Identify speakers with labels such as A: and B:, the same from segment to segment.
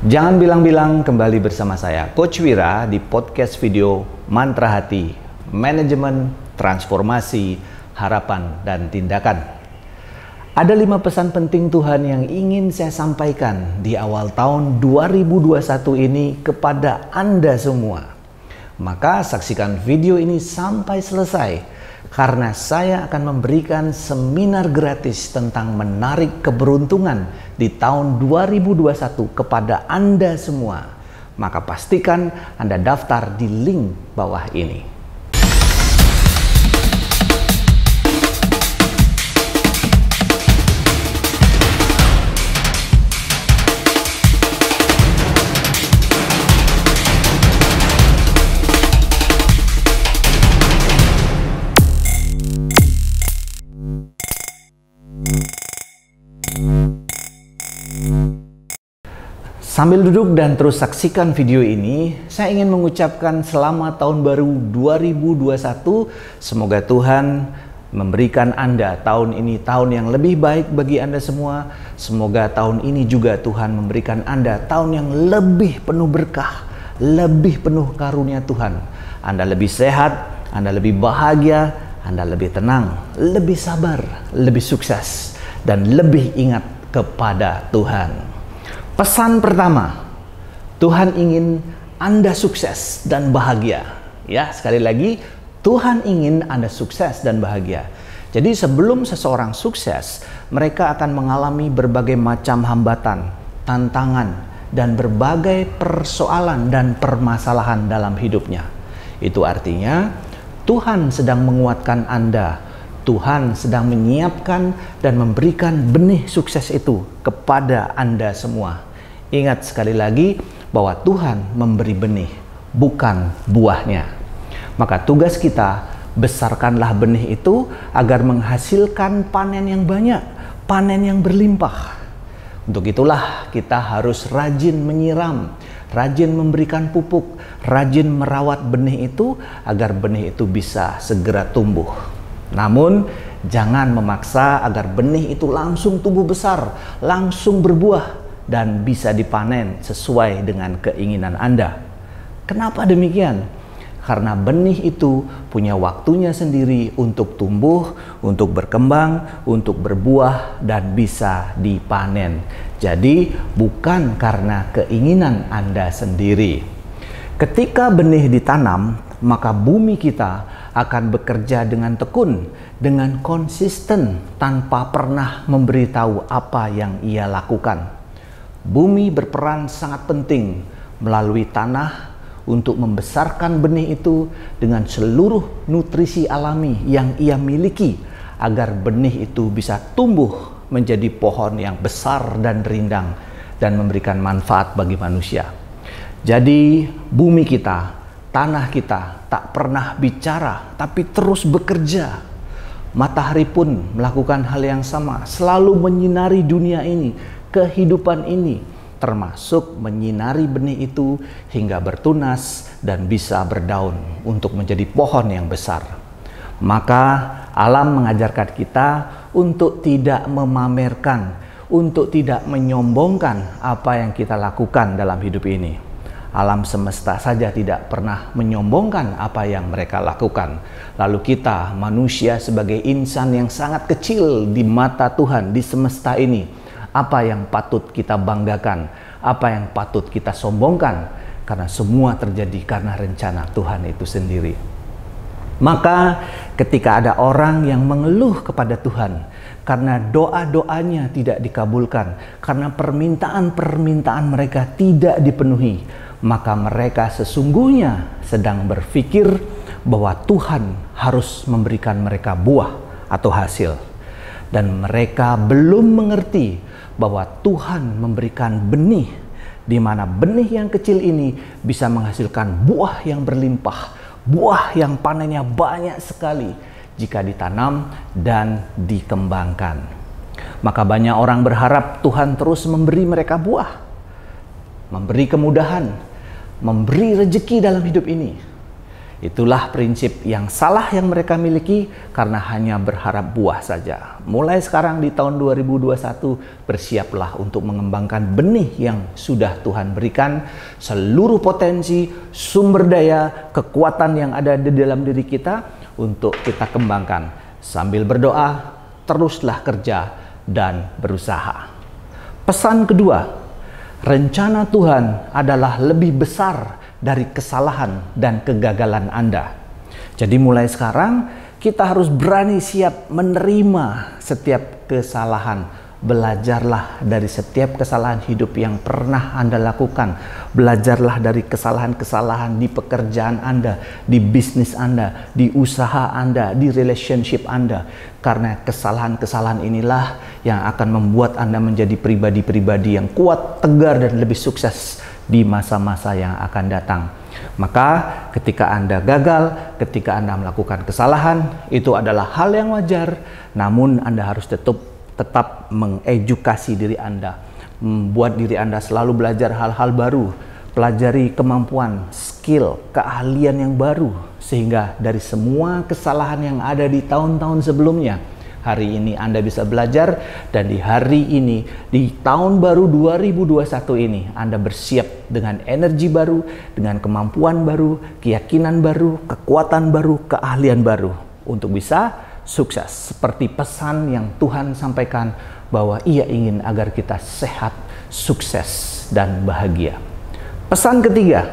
A: Jangan bilang-bilang, kembali bersama saya Coach Wira di podcast video Mantra Hati, Manajemen, Transformasi, Harapan, dan Tindakan. Ada 5 pesan penting Tuhan yang ingin saya sampaikan di awal tahun 2021 ini kepada Anda semua. Maka saksikan video ini sampai selesai, karena saya akan memberikan seminar gratis tentang menarik keberuntungan di tahun 2021 kepada Anda semua. Maka pastikan Anda daftar di link bawah ini. Sambil duduk dan terus saksikan video ini, saya ingin mengucapkan selamat tahun baru 2021. Semoga Tuhan memberikan Anda tahun ini tahun yang lebih baik bagi Anda semua. Semoga tahun ini juga Tuhan memberikan Anda tahun yang lebih penuh berkah, lebih penuh karunia Tuhan. Anda lebih sehat, Anda lebih bahagia, Anda lebih tenang, lebih sabar, lebih sukses, dan lebih ingat kepada Tuhan. Pesan pertama, Tuhan ingin Anda sukses dan bahagia. Ya, sekali lagi, Tuhan ingin Anda sukses dan bahagia. Jadi sebelum seseorang sukses, mereka akan mengalami berbagai macam hambatan, tantangan, dan berbagai persoalan dan permasalahan dalam hidupnya. Itu artinya, Tuhan sedang menguatkan Anda. Tuhan sedang menyiapkan dan memberikan benih sukses itu kepada Anda semua. Ingat sekali lagi bahwa Tuhan memberi benih, bukan buahnya. Maka tugas kita, besarkanlah benih itu agar menghasilkan panen yang banyak, panen yang berlimpah. Untuk itulah kita harus rajin menyiram, rajin memberikan pupuk, rajin merawat benih itu agar benih itu bisa segera tumbuh. Namun, jangan memaksa agar benih itu langsung tumbuh besar, langsung berbuah, dan bisa dipanen sesuai dengan keinginan Anda. Kenapa demikian? Karena benih itu punya waktunya sendiri untuk tumbuh, untuk berkembang, untuk berbuah, dan bisa dipanen. Jadi, bukan karena keinginan Anda sendiri. Ketika benih ditanam, maka bumi kita akan bekerja dengan tekun, dengan konsisten, tanpa pernah memberitahu apa yang ia lakukan. Bumi berperan sangat penting melalui tanah untuk membesarkan benih itu dengan seluruh nutrisi alami yang ia miliki, agar benih itu bisa tumbuh menjadi pohon yang besar dan rindang dan memberikan manfaat bagi manusia. Jadi bumi kita, tanah kita tak pernah bicara, tapi terus bekerja. Matahari pun melakukan hal yang sama, selalu menyinari dunia ini, kehidupan ini, termasuk menyinari benih itu hingga bertunas dan bisa berdaun untuk menjadi pohon yang besar. Maka alam mengajarkan kita untuk tidak memamerkan, untuk tidak menyombongkan apa yang kita lakukan dalam hidup ini. Alam semesta saja tidak pernah menyombongkan apa yang mereka lakukan. Lalu kita, manusia sebagai insan yang sangat kecil di mata Tuhan di semesta ini, apa yang patut kita banggakan, apa yang patut kita sombongkan, karena semua terjadi karena rencana Tuhan itu sendiri. Maka ketika ada orang yang mengeluh kepada Tuhan karena doa-doanya tidak dikabulkan, karena permintaan-permintaan mereka tidak dipenuhi, maka mereka sesungguhnya sedang berpikir bahwa Tuhan harus memberikan mereka buah atau hasil. Dan mereka belum mengerti bahwa Tuhan memberikan benih, di mana benih yang kecil ini bisa menghasilkan buah yang berlimpah, buah yang panennya banyak sekali jika ditanam dan dikembangkan. Maka banyak orang berharap Tuhan terus memberi mereka buah, memberi kemudahan, memberi rezeki dalam hidup ini. Itulah prinsip yang salah yang mereka miliki karena hanya berharap buah saja. Mulai sekarang di tahun 2021, bersiaplah untuk mengembangkan benih yang sudah Tuhan berikan, seluruh potensi, sumber daya, kekuatan yang ada di dalam diri kita untuk kita kembangkan. Sambil berdoa, teruslah kerja dan berusaha. Pesan kedua, rencana Tuhan adalah lebih besar dari kesalahan dan kegagalan Anda. Jadi mulai sekarang kita harus berani siap menerima setiap kesalahan. Belajarlah dari setiap kesalahan hidup yang pernah Anda lakukan. Belajarlah dari kesalahan-kesalahan di pekerjaan Anda, di bisnis Anda, di usaha Anda, di relationship Anda. Karena kesalahan-kesalahan inilah yang akan membuat Anda menjadi pribadi-pribadi yang kuat, tegar, dan lebih sukses di masa-masa yang akan datang. Maka ketika Anda gagal, ketika Anda melakukan kesalahan, itu adalah hal yang wajar. Namun Anda harus tetap mengedukasi diri Anda, membuat diri Anda selalu belajar hal-hal baru, pelajari kemampuan, skill, keahlian yang baru, sehingga dari semua kesalahan yang ada di tahun-tahun sebelumnya, hari ini Anda bisa belajar, dan di hari ini, di tahun baru 2021 ini, Anda bersiap dengan energi baru, dengan kemampuan baru, keyakinan baru, kekuatan baru, keahlian baru untuk bisa sukses. Seperti pesan yang Tuhan sampaikan bahwa Ia ingin agar kita sehat, sukses, dan bahagia. Pesan ketiga,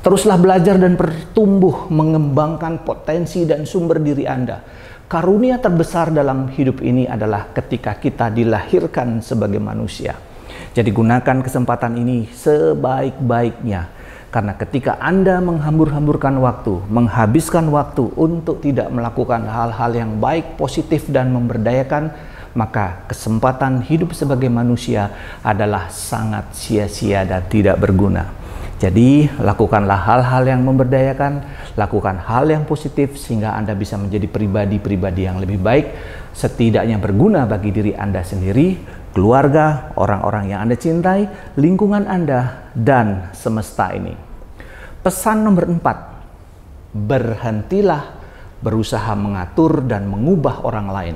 A: teruslah belajar dan bertumbuh mengembangkan potensi dan sumber diri Anda. Karunia terbesar dalam hidup ini adalah ketika kita dilahirkan sebagai manusia. Jadi gunakan kesempatan ini sebaik-baiknya. Karena ketika Anda menghambur-hamburkan waktu, menghabiskan waktu untuk tidak melakukan hal-hal yang baik, positif, dan memberdayakan, maka kesempatan hidup sebagai manusia adalah sangat sia-sia dan tidak berguna. Jadi, lakukanlah hal-hal yang memberdayakan, lakukan hal yang positif sehingga Anda bisa menjadi pribadi-pribadi yang lebih baik, setidaknya berguna bagi diri Anda sendiri, keluarga, orang-orang yang Anda cintai, lingkungan Anda, dan semesta ini. Pesan nomor 4, berhentilah berusaha mengatur dan mengubah orang lain.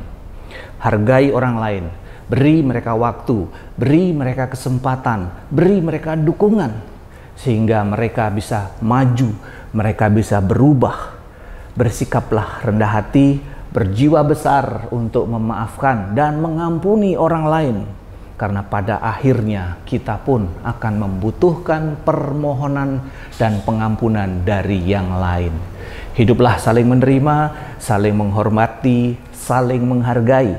A: Hargai orang lain, beri mereka waktu, beri mereka kesempatan, beri mereka dukungan, sehingga mereka bisa maju, mereka bisa berubah. Bersikaplah rendah hati, berjiwa besar untuk memaafkan dan mengampuni orang lain. Karena pada akhirnya kita pun akan membutuhkan permohonan dan pengampunan dari yang lain. Hiduplah saling menerima, saling menghormati, saling menghargai,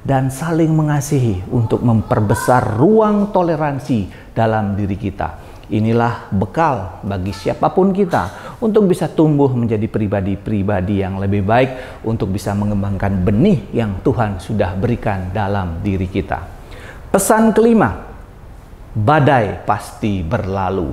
A: dan saling mengasihi untuk memperbesar ruang toleransi dalam diri kita. Inilah bekal bagi siapapun kita untuk bisa tumbuh menjadi pribadi-pribadi yang lebih baik, untuk bisa mengembangkan benih yang Tuhan sudah berikan dalam diri kita. Pesan kelima, badai pasti berlalu.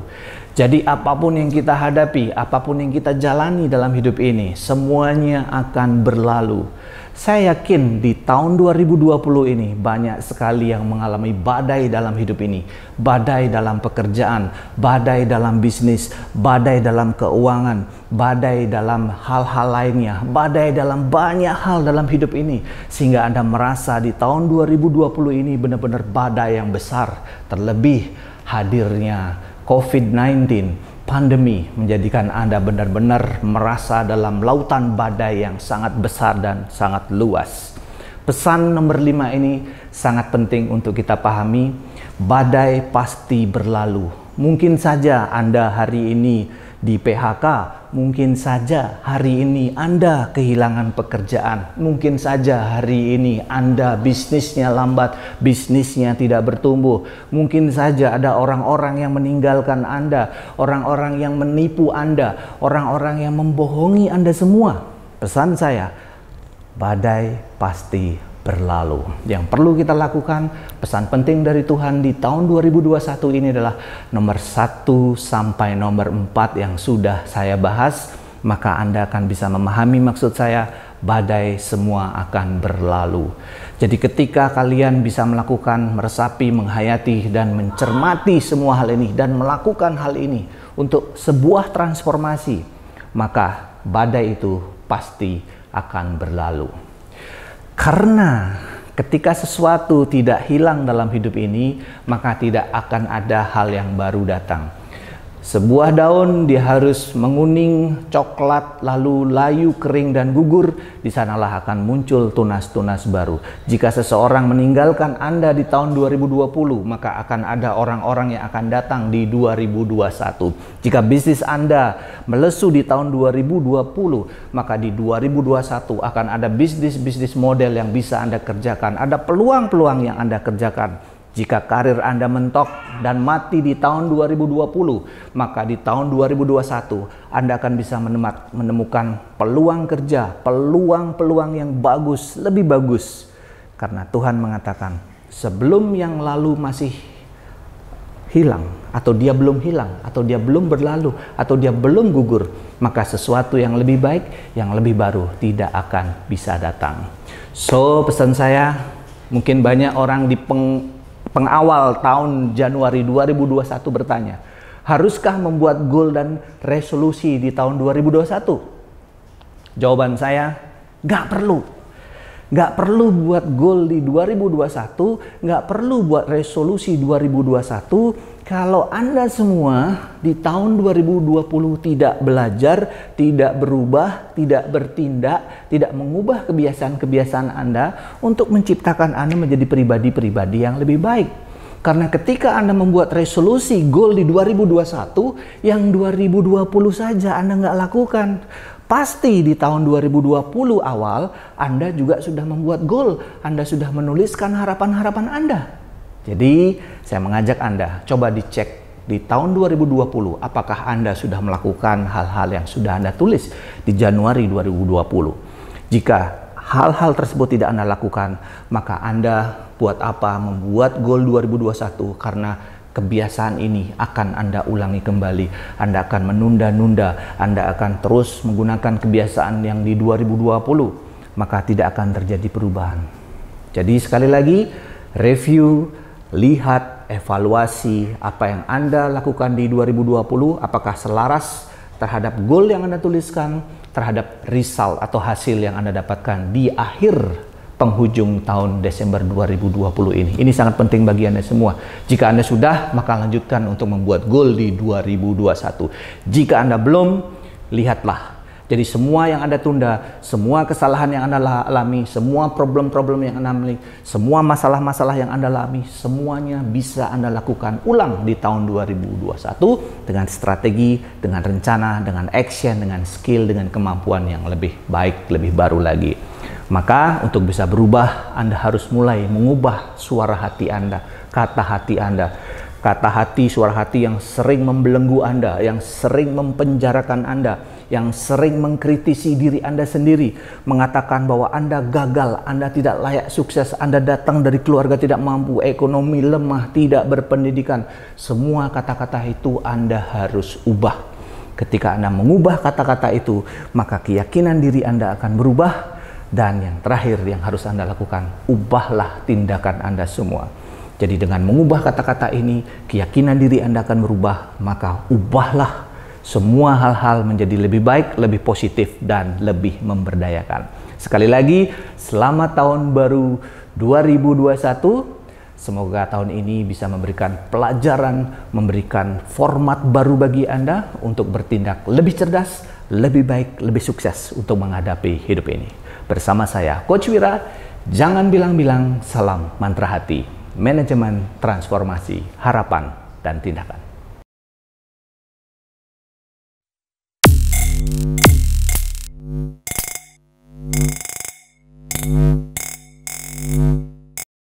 A: Jadi apapun yang kita hadapi, apapun yang kita jalani dalam hidup ini, semuanya akan berlalu. Saya yakin di tahun 2020 ini banyak sekali yang mengalami badai dalam hidup ini. Badai dalam pekerjaan, badai dalam bisnis, badai dalam keuangan, badai dalam hal-hal lainnya, badai dalam banyak hal dalam hidup ini. Sehingga Anda merasa di tahun 2020 ini benar-benar badai yang besar. Terlebih hadirnya COVID-19. Pandemi menjadikan Anda benar-benar merasa dalam lautan badai yang sangat besar dan sangat luas. Pesan nomor 5 ini sangat penting untuk kita pahami. Badai pasti berlalu. Mungkin saja Anda hari ini di PHK, mungkin saja hari ini Anda kehilangan pekerjaan, mungkin saja hari ini Anda bisnisnya lambat, bisnisnya tidak bertumbuh, mungkin saja ada orang-orang yang meninggalkan Anda, orang-orang yang menipu Anda, orang-orang yang membohongi Anda semua. Pesan saya, badai pasti berlalu. Yang perlu kita lakukan, pesan penting dari Tuhan di tahun 2021 ini adalah nomor 1 sampai nomor 4 yang sudah saya bahas. Maka Anda akan bisa memahami maksud saya, badai semua akan berlalu. Jadi ketika kalian bisa melakukan, meresapi, menghayati, dan mencermati semua hal ini, dan melakukan hal ini untuk sebuah transformasi, maka badai itu pasti akan berlalu. Karena ketika sesuatu tidak hilang dalam hidup ini, maka tidak akan ada hal yang baru datang. Sebuah daun dia harus menguning, coklat, lalu layu, kering, dan gugur. Di sanalah akan muncul tunas-tunas baru. Jika seseorang meninggalkan Anda di tahun 2020, maka akan ada orang-orang yang akan datang di 2021. Jika bisnis Anda melesu di tahun 2020, maka di 2021 akan ada bisnis-bisnis model yang bisa Anda kerjakan. Ada peluang-peluang yang Anda kerjakan. Jika karir Anda mentok dan mati di tahun 2020, maka di tahun 2021 Anda akan bisa menemukan peluang kerja, peluang-peluang yang bagus, lebih bagus. Karena Tuhan mengatakan, sebelum yang lalu masih hilang, atau dia belum hilang, atau dia belum berlalu, atau dia belum gugur, maka sesuatu yang lebih baik, yang lebih baru tidak akan bisa datang. So, pesan saya, mungkin banyak orang di pengawal tahun Januari 2021 bertanya, haruskah membuat goal dan resolusi di tahun 2021? Jawaban saya, nggak perlu. Nggak perlu buat goal di 2021, nggak perlu buat resolusi 2021, kalau Anda semua di tahun 2020 tidak belajar, tidak berubah, tidak bertindak, tidak mengubah kebiasaan-kebiasaan Anda untuk menciptakan Anda menjadi pribadi-pribadi yang lebih baik. Karena ketika Anda membuat resolusi goal di 2021, yang 2020 saja Anda nggak lakukan, pasti di tahun 2020 awal Anda juga sudah membuat goal, Anda sudah menuliskan harapan-harapan Anda. Jadi saya mengajak Anda, coba dicek di tahun 2020, apakah Anda sudah melakukan hal-hal yang sudah Anda tulis di Januari 2020. Jika hal-hal tersebut tidak Anda lakukan, maka Anda buat apa membuat goal 2021, karena kebiasaan ini akan Anda ulangi kembali. Anda akan menunda-nunda, Anda akan terus menggunakan kebiasaan yang di 2020, maka tidak akan terjadi perubahan. Jadi sekali lagi, review, lihat, evaluasi apa yang Anda lakukan di 2020, apakah selaras terhadap goal yang Anda tuliskan, terhadap result atau hasil yang Anda dapatkan di akhir penghujung tahun Desember 2020 ini. Ini sangat penting bagi Anda semua. Jika Anda sudah, maka lanjutkan untuk membuat goal di 2021. Jika Anda belum, lihatlah. Jadi semua yang Anda tunda, semua kesalahan yang Anda alami, semua problem-problem yang Anda alami, semua masalah-masalah yang Anda alami, semuanya bisa Anda lakukan ulang di tahun 2021 dengan strategi, dengan rencana, dengan action, dengan skill, dengan kemampuan yang lebih baik, lebih baru lagi. Maka untuk bisa berubah, Anda harus mulai mengubah suara hati Anda, kata hati Anda. Kata hati, suara hati yang sering membelenggu Anda, yang sering mempenjarakan Anda, yang sering mengkritisi diri Anda sendiri, mengatakan bahwa Anda gagal, Anda tidak layak sukses, Anda datang dari keluarga tidak mampu, ekonomi lemah, tidak berpendidikan. Semua kata-kata itu Anda harus ubah. Ketika Anda mengubah kata-kata itu, maka keyakinan diri Anda akan berubah. Dan yang terakhir yang harus Anda lakukan, ubahlah tindakan Anda semua. Jadi dengan mengubah kata-kata ini, keyakinan diri Anda akan berubah, maka ubahlah semua hal-hal menjadi lebih baik, lebih positif, dan lebih memberdayakan. Sekali lagi, selamat tahun baru 2021. Semoga tahun ini bisa memberikan pelajaran, memberikan format baru bagi Anda untuk bertindak lebih cerdas, lebih baik, lebih sukses untuk menghadapi hidup ini. Bersama saya, Coach Wira, jangan bilang-bilang, salam mantra hati. Manajemen transformasi, harapan, dan tindakan.